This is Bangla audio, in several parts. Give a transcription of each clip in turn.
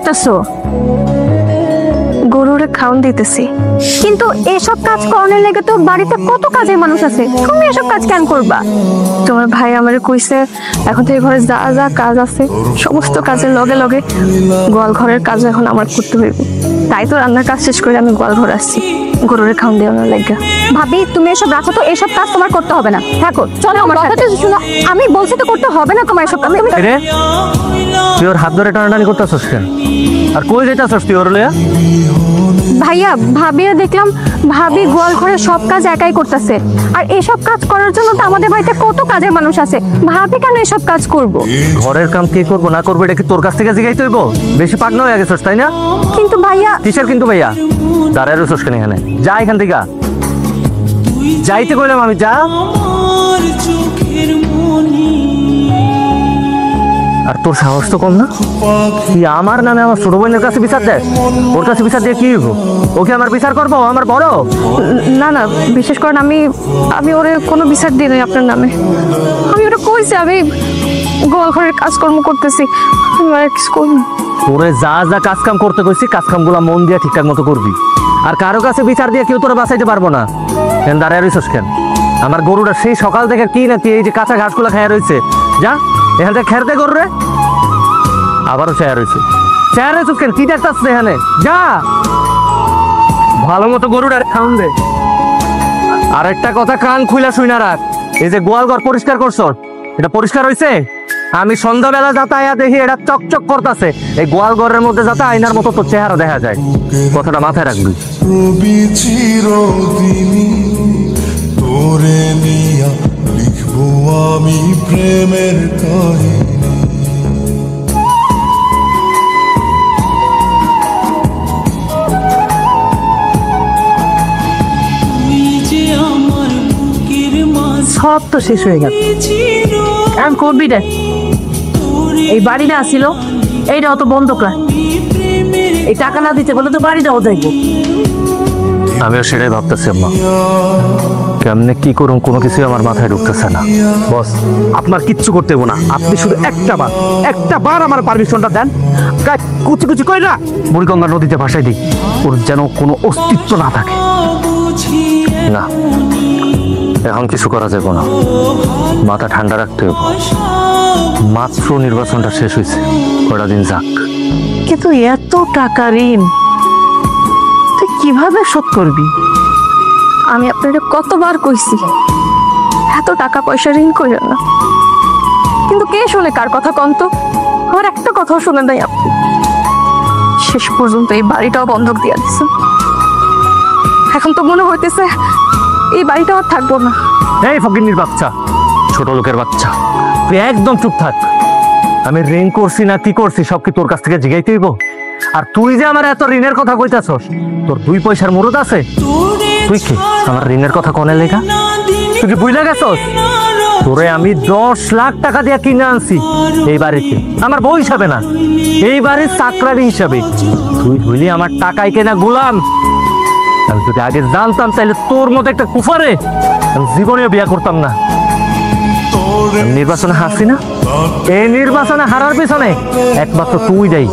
করতেছো? গরুরে খাওয়ান দিতেছি। কিন্তু এসব কাজ করার লেগে তো বাড়িতে কত কাজের মানুষ আছে, তুমি এসব কাজ কেন করবা? তোমার ভাই আমারে কইছে এখন থেকে ঘরে যা যা কাজ আছে সমস্ত কাজের লগে লগে গোয়াল ঘরের কাজ এখন আমার করতে হইব। তাই তো রান্নার কাজ শেষ করে আমি গোয়াল ঘরে আসছি গরুরে খাওয়ান দেওয়ার লেগে। ভাবি তুমি এসব রাখো তো, এসব কাজ তোমার করতে হবে না, থাকো চলো আমার সাথে। শুনো, আমি বলছি তো করতে হবে না তোমার এসব কাজ। তুই ওর হাত ধরে টানাটানি করতেছস কেন? আর কই যাইতাছস তুই ওর লইয়া? ভাইয়া ভাবিয়া দেখলাম ভাবি গোয়াল ঘরে সব কাজ একাই করতেছে, আর এসব কাজ করার জন্য তো আমাদের বাড়িতে কত কাজের মানুষ আছে, ভাবি কেন এসব কাজ করব? ঘরের কাম কে করবো না করবো এটা কি তোর কাছ থেকে জিগাইতে হইব? বেশি পাকনা হয়ে গেছস তাই না? কিন্তু ভাইয়া। কিসের কিন্তু ভাইয়া? দাঁড়ায় রইছস কেন এখানে? যা এখান থেকে, যাইতে কইলাম আমি, যা। আর তোর সাহস তো কম না, তুই আমার নামে আমার ছোট বোনের কাছে বিচার দেয়? ওর কাছে বিচার দিয়ে কি হইব? ওকে আমার বিচার করবো? আমার বড়? না না, বিশেষ করেন আমি ওরে কোনো বিচার দিই নাই আপনার নামে। আমি ওটা কইছি আমি গোয়াল ঘরের কাজকর্ম করতেছি, তোরে যা যা কাজ কাম করতে কইছি কাজ কাম গুলা মন দিয়ে ঠিকঠাক মতো করবি। আর কারো কাছে বিচার দিয়ে কেউ তোরা বাঁচাইতে পারবো না। কেন দাঁড়ায় রইছস কেন? আমার গরুটা সেই সকাল থেকে কি না কি এই যে কাঁচা ঘাসগুলা খাইয়া রয়েছে, যা এখান থেকে খেরতে গরু রে। আবারও চেয়ার রয়েছে, চেয়ার রয়েছিস কেন? কি দেখতাস এখানে? যা ভালো মতো গরুটা খাওন দে। আর একটা কথা কান খুইলা শুইনা রাখ, এই যে গোয়াল ঘর পরিষ্কার করছ এটা পরিষ্কার হয়েছে? আমি সন্ধ্যাবেলা যাতায়া দেখি এটা চকচক করতেছে, এই গোয়াল ঘরের মধ্যে যাতে আয়নার মতো তোর চেহারা দেখা যায়। কথাটা মাথায় রাখবি। তোরে নিয়া লিখবো আমি প্রেমের কাহিনী। সব তো শেষ হয়ে গেল, এখন করবি রে? এই বাড়িটা আসিল এইটাও তো বন্ধক রাখ, এই টাকা না দিতে বলে তো বাড়িটাও দেখবো। আমিও সেটাই ভাবতেছি আম্মা, কেমনে কি করুন কোনো কিছুই আমার মাথায় ঢুকতেছে না। বস আপনার কিচ্ছু করতে হবো না, আপনি শুধু একটা বার আমার পারমিশনটা দেন, কুচি কুচি কই না বুড়িগঙ্গা নদীতে ভাসাই দিই, ওর যেন কোনো অস্তিত্ব না থাকে। না, এখন কিছু করা যাবে না, মাথা ঠান্ডা রাখতে হবে। মাত্র নির্বাচনটা শেষ হয়েছে, কটা দিন যাক। কিন্তু এত টাকা ঋণ তুই কিভাবে শোধ করবি? আমি আপনাকে কতবার কইছি এত টাকা পয়সা ঋণ করেন না, কিন্তু কে শোনে কার কথা? কন্ত আমার একটা কথাও শুনে নাই আপনি। শেষ পর্যন্ত এই বাড়িটাও বন্ধক দিয়ে দিচ্ছেন। এখন তো মনে হইতেছে এই বাড়িটা আর থাকবো না। এই ফকিন্নির বাচ্চা, ছোট লোকের বাচ্চা, তুই একদম চুপ থাক। আমি ঋণ করছি না কি করছি সব কি তোর কাছ থেকে জিগাইতে হইব? আর তুই যে আমার এত ঋণের কথা কইতাছস, তোর 2 পয়সার মুরুদ আছে? তুই কি আমার ঋণের কথা কনে লেখা? তুই কি বুঝলা গেছস? তোরে আমি 10 লাখ টাকা দিয়ে কিনে আনছি এই বাড়িতে, আমার বউ হিসাবে না, এই বাড়ির চাকরানি হিসাবে। তুই হইলি আমার টাকায় কেনা গোলাম। আমি যদি আগে জানতাম তাহলে তোর মতো একটা কুফারে আমি জীবনেও বিয়ে করতাম না। নির্বাচনে হারছি না, এই নির্বাচনে হারার পিছনে একমাত্র তুই দায়ী।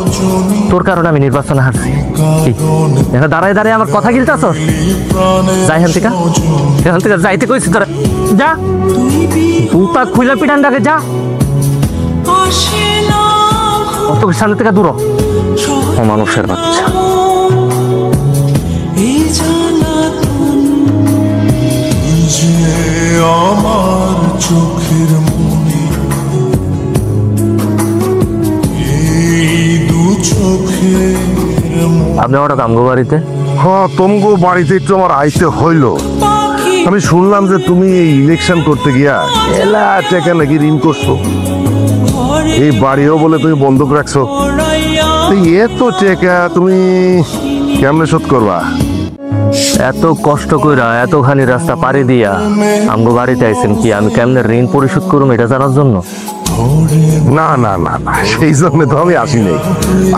তোর কারণে আমি নির্বাচনে হারছি। দাঁড়ায় দাঁড়ায় আমার কথা গিলতাছস? যাই এখান থেকে যাইতে কইছি তোরা, যা। দুটা খুলে পিটানটাকে যা, অত সামনে থেকে দূর ও মানুষের বাচ্চা। আমার চোখের মনি এই দু চোখের। আপনি হঠাৎ আমগো বাড়িতে? হ্যাঁ, তোমগো বাড়িতে একটু আমার আইতে হইল। আমি শুনলাম যে তুমি এই ইলেকশন করতে গিয়া এলা টাকা নাকি ঋণ করছো, এই বাড়িও বলে তুমি বন্ধক রাখছো। এত টাকা তুমি কেমনে শোধ করবা? এত কষ্ট কইরা এতখানি রাস্তা পাড়ি দিয়া আমগো বাড়িতে আইছেন কি আমি কেমনে ঋণ পরিশোধ করুম এটা জানার জন্য? না না না না, সেই জন্য তো আমি আসি নাই।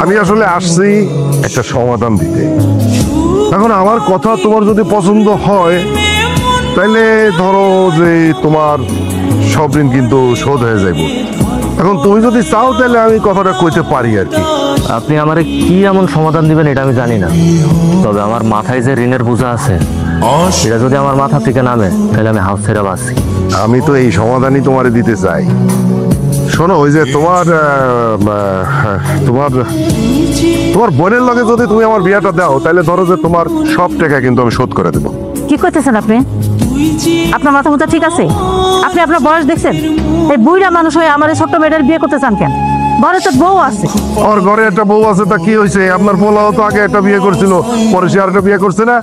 আমি আসলে আসছি একটা সমাধান দিতে। এখন আমার কথা তোমার যদি পছন্দ হয় তাহলে ধরো যে তোমার সব ঋণ কিন্তু শোধ হয়ে যাইব। এখন তুমি যদি চাও তাহলে আমি কথাটা কইতে পারি আর কি। আপনি আমারে কি এমন সমাধান দিবেন এটা আমি জানি না, তবে আমার মাথায় যে ঋণের বোঝা আছে সেটা যদি আমার মাথা থেকে নামে তাহলে আমি হাউস ছেড়ে বাঁচি। আমি তো এই সমাধানই তোমারে দিতে চাই। শোনো, ওই যে তোমার তোমার তোমার বোনের লগে যদি তুমি আমার বিয়াটা দাও, তাহলে ধরো যে তোমার সব টাকা কিন্তু আমি শোধ করে দেবো। কি করতেছেন আপনি? আপনার মাথা মুথা ঠিক আছে? আপনি আপনার বয়স দেখছেন? এই বুড়া মানুষ হয়ে আমার এই ছোট্ট মেয়েটার বিয়ে করতে চান কেন? ঘরে তো বউ আছে। ওর ঘরে একটা বউ আছে, তা কি হয়েছে? আপনার পোলাও তো আগে একটা বিয়ে করছিল, পরে সে আর একটা বিয়ে করছে না।